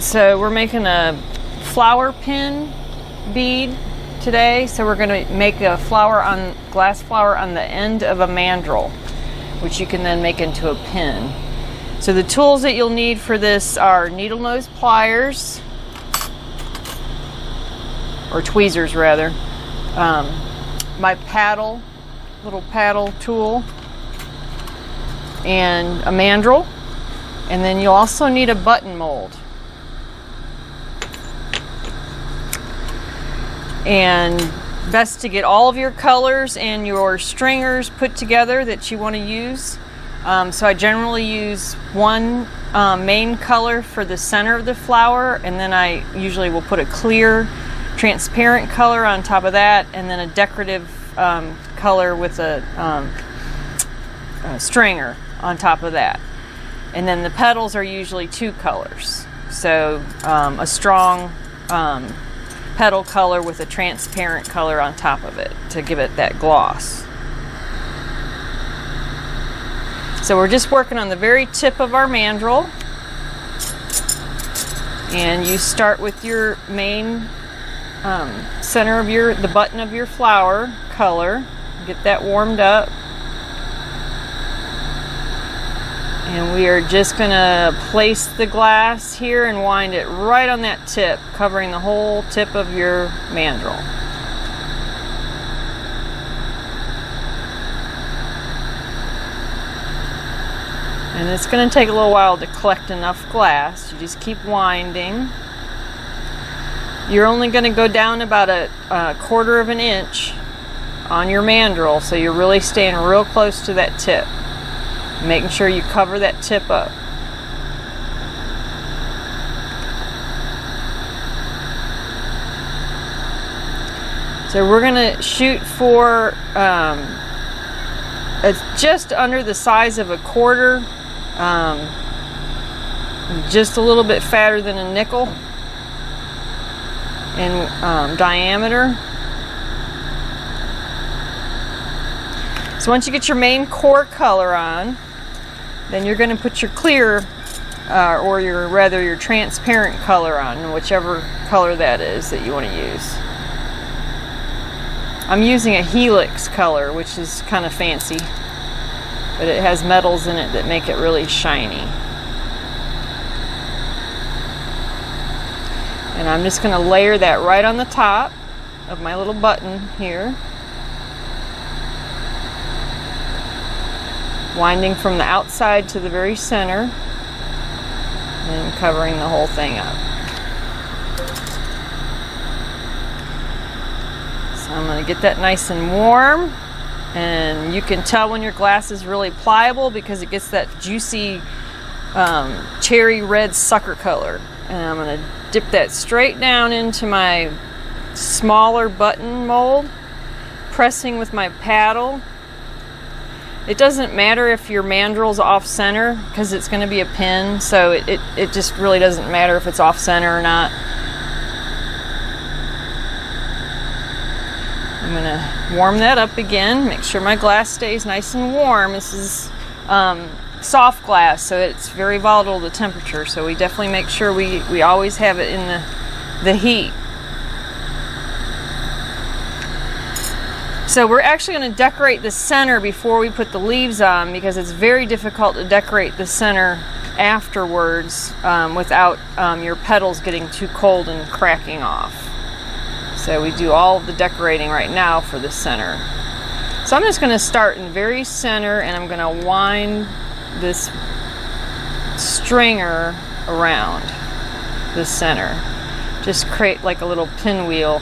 So we're making a flower pin bead today. So we're going to make a glass flower on the end of a mandrel, which you can then make into a pin. So the tools that you'll need for this are needle nose pliers, or tweezers rather, my paddle, little paddle tool, and a mandrel, and then you'll also need a button mold. And best to get all of your colors and your stringers put together that you want to use. So I generally use one main color for the center of the flower, and then I usually will put a clear transparent color on top of that, and then a decorative color with a stringer on top of that. And then the petals are usually two colors. So a strong petal color with a transparent color on top of it to give it that gloss. So we're just working on the very tip of our mandrel, and you start with your main center of the button of your flower color. Get that warmed up, and we are just going to place the glass here and wind it right on that tip, covering the whole tip of your mandrel. And it's going to take a little while to collect enough glass. You just keep winding. You're only going to go down about a 1/4 of an inch on your mandrel, so you're really staying real close to that tip, making sure you cover that tip up. So we're going to shoot for it's just under the size of a quarter, just a little bit fatter than a nickel in diameter. So once you get your main core color on, then you're going to put your clear or your transparent color on, whichever color that is that you want to use. I'm using a helix color, which is kind of fancy, but it has metals in it that make it really shiny. And I'm just going to layer that right on the top of my little button here, winding from the outside to the very center, and covering the whole thing up. So I'm going to get that nice and warm, and you can tell when your glass is really pliable because it gets that juicy cherry red sucker color. And I'm going to dip that straight down into my smaller button mold, pressing with my paddle. It doesn't matter if your mandrel's off center because it's going to be a pin, so it just really doesn't matter if it's off center or not. I'm going to warm that up again, make sure my glass stays nice and warm. This is soft glass, so it's very volatile to temperature, so we definitely make sure we always have it in the heat. So we're actually going to decorate the center before we put the leaves on, because it's very difficult to decorate the center afterwards without your petals getting too cold and cracking off. So we do all of the decorating right now for the center. So I'm just going to start in the very center, and I'm going to wind this stringer around the center. Just create like a little pinwheel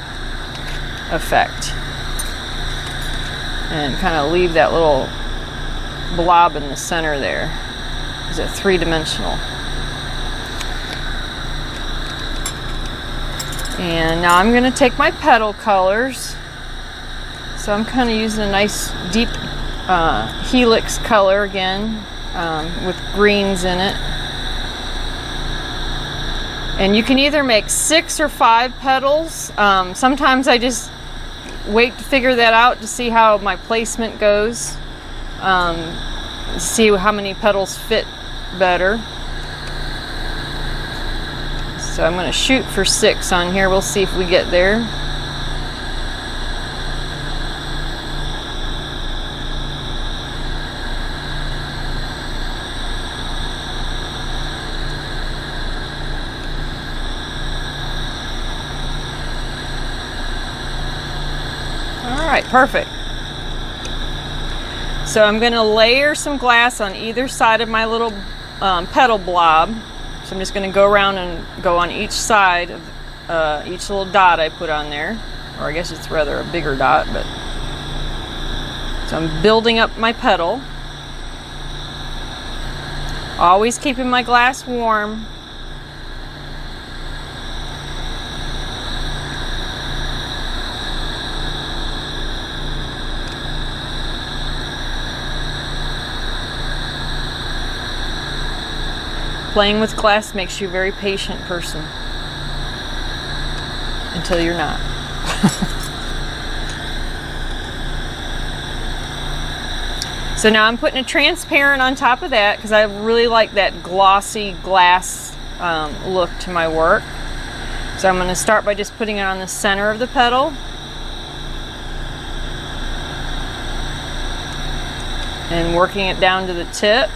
effect, and kind of leave that little blob in the center there. Is it three-dimensional? And now I'm going to take my petal colors. So I'm kind of using a nice deep helix color again, with greens in it. And you can either make 6 or 5 petals. Sometimes I just wait to figure that out to see how my placement goes, see how many petals fit better. So I'm going to shoot for 6 on here. We'll see if we get there. All right, perfect. So I'm going to layer some glass on either side of my little petal blob. So I'm just going to go around and go on each side of each little dot I put on there. Or I guess it's rather a bigger dot, but. So I'm building up my petal. Always keeping my glass warm. Playing with glass makes you a very patient person. Until you're not. So now I'm putting a transparent on top of that because I really like that glossy glass look to my work. So I'm going to start by just putting it on the center of the petal. And working it down to the tip.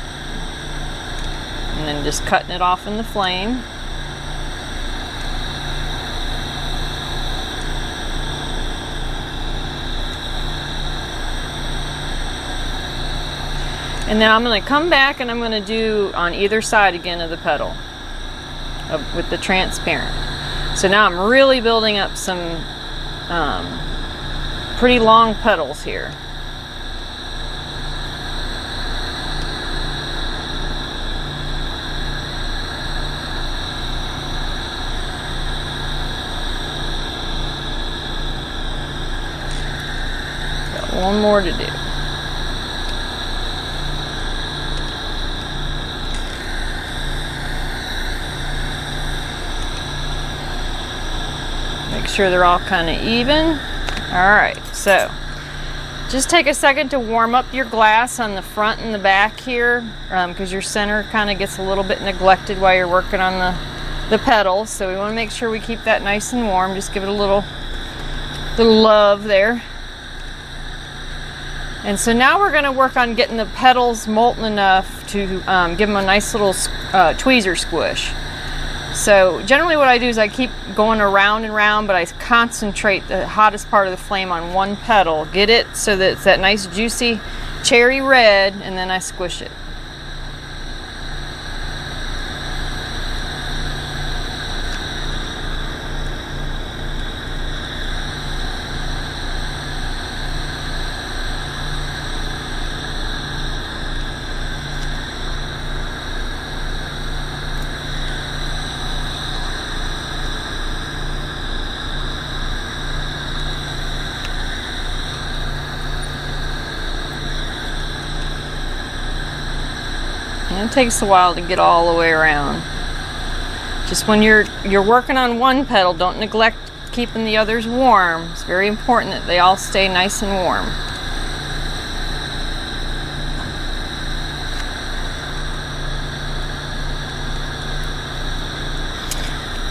And then just cutting it off in the flame. And then I'm going to come back and I'm going to do on either side again of the petal with the transparent. So now I'm really building up some pretty long petals here. One more to do. Make sure they're all kind of even. Alright, so just take a second to warm up your glass on the front and the back here because your center kind of gets a little bit neglected while you're working on the petals. So we want to make sure we keep that nice and warm. Just give it a little love there. And so now we're going to work on getting the petals molten enough to give them a nice little tweezer squish. So generally what I do is I keep going around and around, but I concentrate the hottest part of the flame on one petal. Get it so that it's that nice juicy cherry red, and then I squish it. And it takes a while to get all the way around. Just when you're working on one petal, don't neglect keeping the others warm. It's very important that they all stay nice and warm.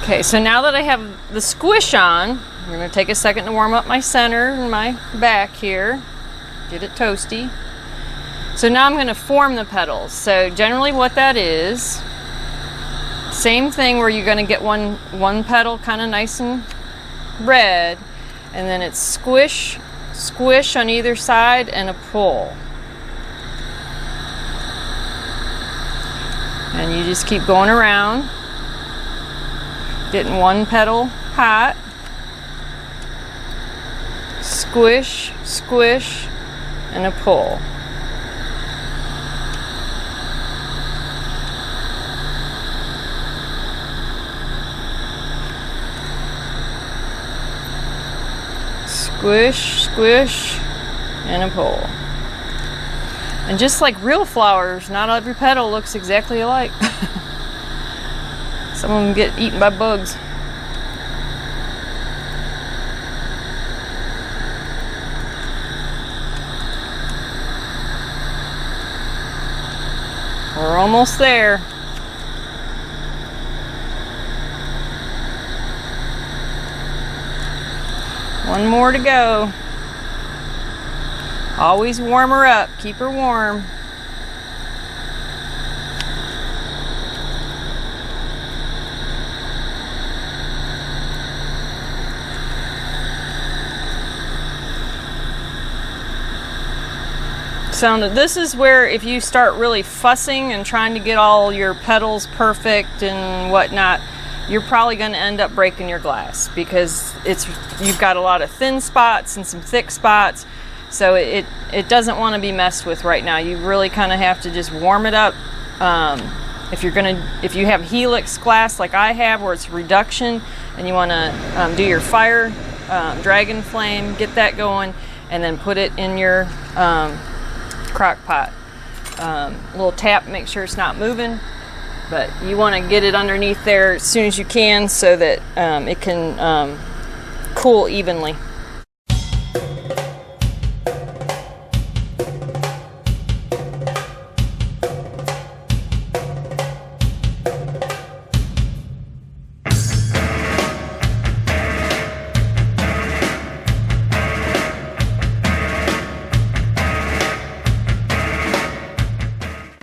Okay, so now that I have the squish on, I'm going to take a second to warm up my center and my back here. Get it toasty. So now I'm going to form the petals. So generally what that is, same thing where you're going to get one petal kind of nice and red, and then it's squish, squish on either side, and a pull. And you just keep going around, getting one petal hot, squish, squish, and a pull. Squish, squish, and a pull. And just like real flowers, not every petal looks exactly alike. Some of them get eaten by bugs. We're almost there. One more to go. Always warm her up. Keep her warm. So this is where if you start really fussing and trying to get all your petals perfect and whatnot, you're probably going to end up breaking your glass, because you've got a lot of thin spots and some thick spots. So it doesn't want to be messed with right now. You really kind of have to just warm it up. If you have helix glass like I have, where it's reduction, and you want to do your fire dragon flame, get that going, and then put it in your crock pot. Little tap, make sure it's not moving, but you want to get it underneath there as soon as you can, so that it can cool evenly.